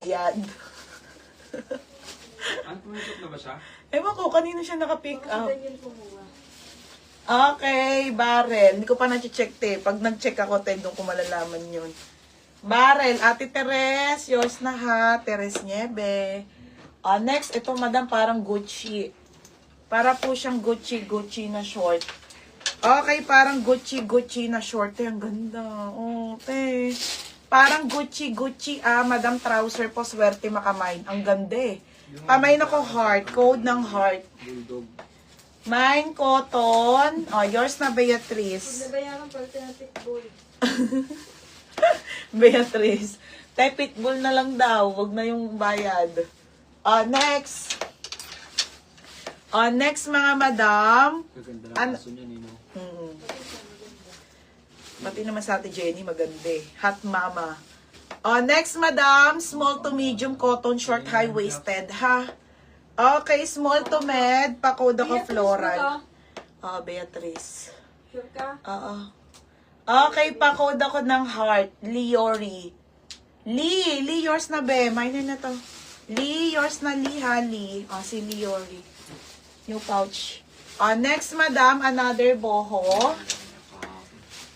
Yan. Ano, pumitot na ba siya? Ewan ko, kanino siya naka-pick Baka up. ganyan kumuha. Okay, barrel. Hindi ko pa na-check Pag nag-check ako, doon ko malalaman yun. Barrel. Ate Teres, yours na ha. Teres Niebe. Next, ito madam, parang Gucci. Para po siyang Gucci na short. Okay, parang Gucci na short. Ang ganda. Oh, te. Parang Gucci, madam trouser po, swerte makamain. Ang ganda eh. Pamain ako heart, code ng heart. Bulldog. Mine, cotton. Yours na, Huwag Beatrice. nabayaran pala na pitbull. Beatrice. Tay, pitbull na lang daw. Wag na yung bayad. Next. Next, mga madam. Kaganda Ano? lang aso niya, Nino. Pati naman sa ate Jenny, maganda eh. Hot mama. Next, madam. Small to medium cotton short high-waisted, ha? Okay, small to med. Pakoda ko floral. Beatrice. Sure ka? Oo. Okay, pakoda ko ng heart. Liori. Lee, yours na be. Minor na to. Lee, yours na Lee, ha, Lee. Si Liori. New pouch. Next, madam, another boho.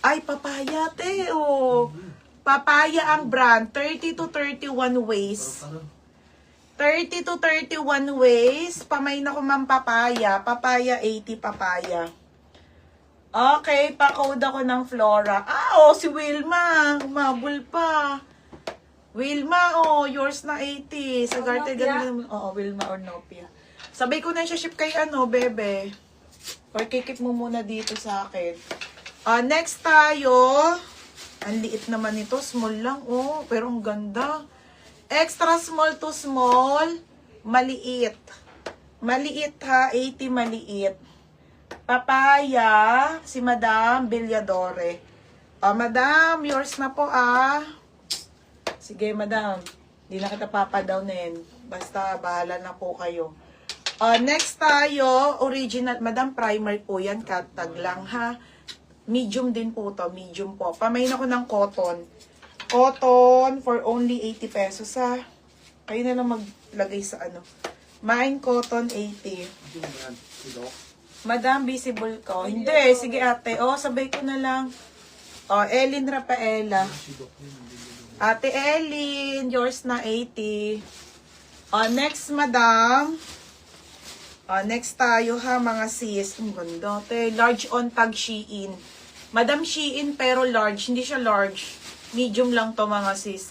Ay, papaya, te, oh. Papaya ang brand. 30 to 31 waist. 30 to 31 waist. Pamay na ko ma'am papaya. Papaya, 80 papaya. Okay, pa-code ako ng Flora. Si Wilma. Umabol pa. Wilma, yours na 80. Sa Garte, ganun. Wilma or Nopia. Sabay ko na siya ship kay bebe. Or kikip mo muna dito sa akin. Next tayo. Ang liit naman ito. Small lang, pero ang ganda. Extra small to small. Maliit. Maliit ha, 80 maliit. Papaya, si Madam Villadore. Madam, yours na po Sige, Madam. Hindi na kita papadownin. Basta, bahala na po kayo. Next tayo, original. Madam, primer po yan. Katag lang ha. Medium din po to. Medium po. Pamain ako ng cotton. Cotton for only 80 pesos ha. Kayo na lang maglagay sa Mine cotton 80. Ano yung brand? Sidok? Madam, visible ko. Hindi, sige ate. Sabay ko na lang. Elin Rafaela. Sidok yun. Ate Elin, yours na 80. Next, madam. Next tayo ha, mga sis. Ang ganda, te. Large on tag Shein. Madam Shein, pero large. Hindi siya large. Medium lang to, mga sis.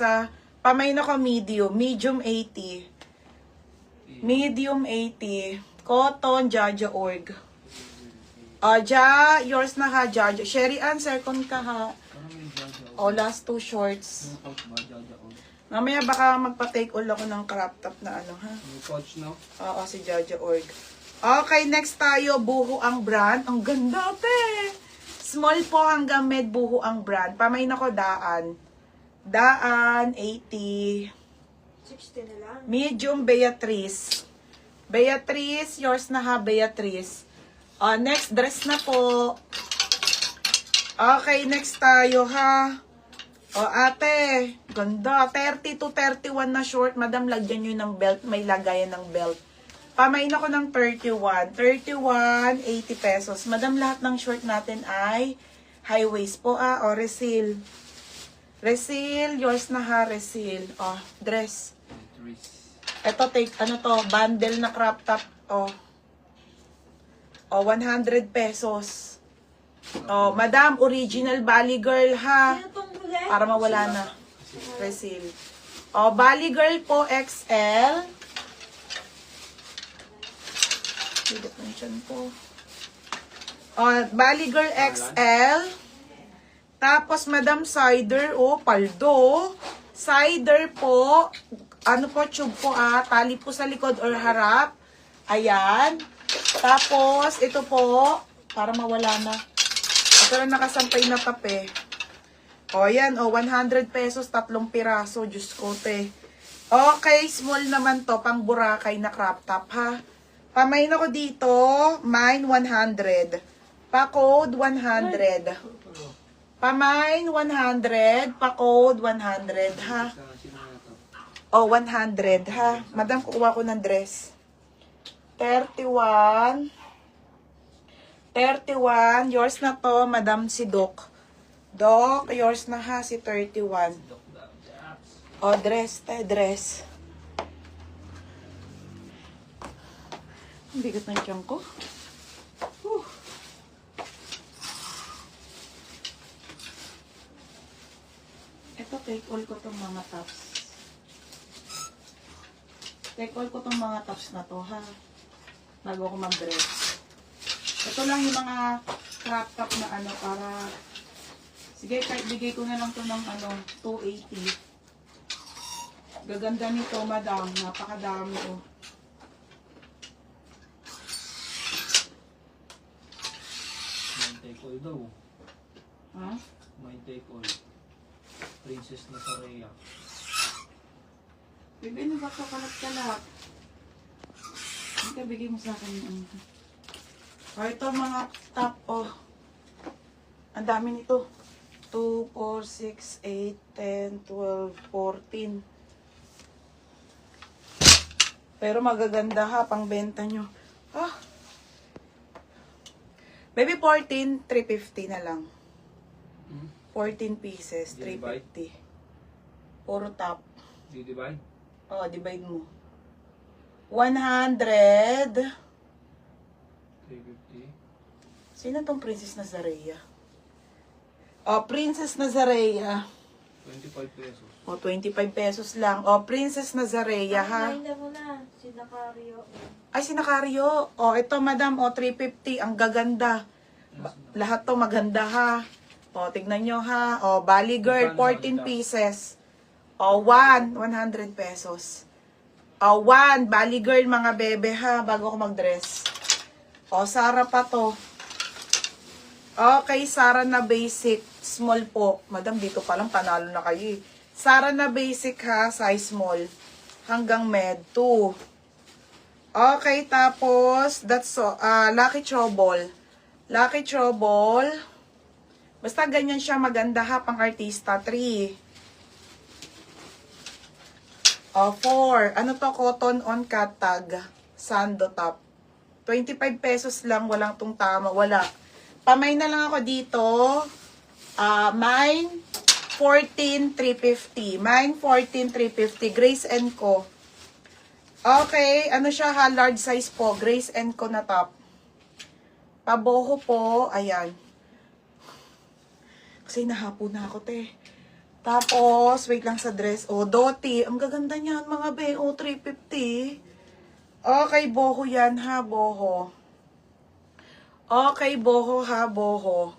Pamay na ko medium. Medium 80. Medium 80. Cotton, Jaja Org. Yours na ha, Jaja. Sherry Ann, second ka ha. Parang may Jaja. Last two shorts. Yung pouch ba? Jaja o? Mamaya baka magpa-take all ako ng crop top na ha. Yung pouch na? Si Jaja Org. Okay, next tayo, buho ang brand. Ang ganda, te. Small po hanggang med buho ang brand. Pamain ako daan. Daan, 80. 60 na lang. Medium, Beatrice. Beatrice, yours na ha, Beatrice. Next, dress na po. Okay, next tayo ha. Ate, ganda. 30 to 31 na short. Madam, lagyan nyo ng belt. May lagayan ng belt. Pamain ako ng 31. 31, 80 pesos. Madam, lahat ng short natin ay high waist po resil. Resil, yours na ha, resil. Dress. Ito, bundle na crop top. 100 pesos. Madam, original Bali Girl ha. Sino tong huli? Para mawala na. Resil. Bali Girl po, XL. Bigat ng tiyan po. Bali Girl XL. Tapos, Madam Cider, paldo. Cider po, tube po tali po sa likod or harap. Ayan. Tapos, ito po, para mawala na. Ito lang nakasampay na tape. Yan, 100 pesos, 3 piraso. Diyos ko, te. Okay, small naman to, pang Boracay na crop top, ha. Pamain ako dito, mine 100. Pa-code 100. Pamain 100, pa-code 100, ha. Oh, 100 ha. Madam, kukuha ko ng dress. 31. 31. Yours na to, Madam, si Doc. Doc, yours na ha, si 31. Oh, dress, dress. Ang bigat ng tiyan ko. Whew. Ito, take all ko tong mga tops. Take all ko tong mga tops na to, ha? Bago ko mag-dress. Ito lang yung mga crop top na ano, para... Sige, kahit bigay ko na lang to ng ano, 280. Gaganda nito, madam. Napakadami, oh. May take all daw. Ha? May take all. Princess na sa Rhea. Bebe, ano ba ito? Kalat-kalat. Hindi ka, bigay mo sa akin yung ano. Oh, ito mga top, oh. Ang dami nito. 2, 4, 6, 8, 10, 12, 14. Pero magaganda ha, pang benta nyo. Ah. Baby, 14, 350 na lang. 14 pieces, 350. Puro top. Di-divide? Oh, divide mo. 100. 350. Sino tong Princess Nazarea? Oh, Princess Nazarea. 25 pesos. Oh, 25 pesos lang. Oh, Princess Nazarea, ha? Ay, na mo na. Si Nakario. Ay, si Nakario. Oh, ito, madam. Oh, 350. Ang gaganda. Lahat to maganda, ha? Oh, tignan nyo, ha? Oh, Bali Girl, 14 pieces. Oh, 100 pesos. Oh, 1 Bali Girl, mga bebe, ha? Bago ko mag-dress. Oh, Sara pa to. Okay, Sara na basic. Small po. Madam, dito pa lang panalo na kayo, eh. Sara na basic, ha? Size small. Hanggang med 2. Okay, tapos, that's so, Lucky Trouble. Lucky Trouble. Basta ganyan siya, maganda ha, pang artista. 3. O, 4. Ano to? Cotton on cut tag. Sando top. 25 pesos lang, walang tong tama, wala. Pamay na lang ako dito. Mine, 14,350. Mine, 14,350. Grace & Co. Okay, ano siya ha, large size po. Grace & Co na top. Paboho po, ayan. Kasi nahapo na ako, te. Tapos, wait lang sa dress. Oh, Doti. Ang gaganda niyan, mga be. Oh, 350. Okay, boho yan, ha, boho. Okay, boho, ha, boho.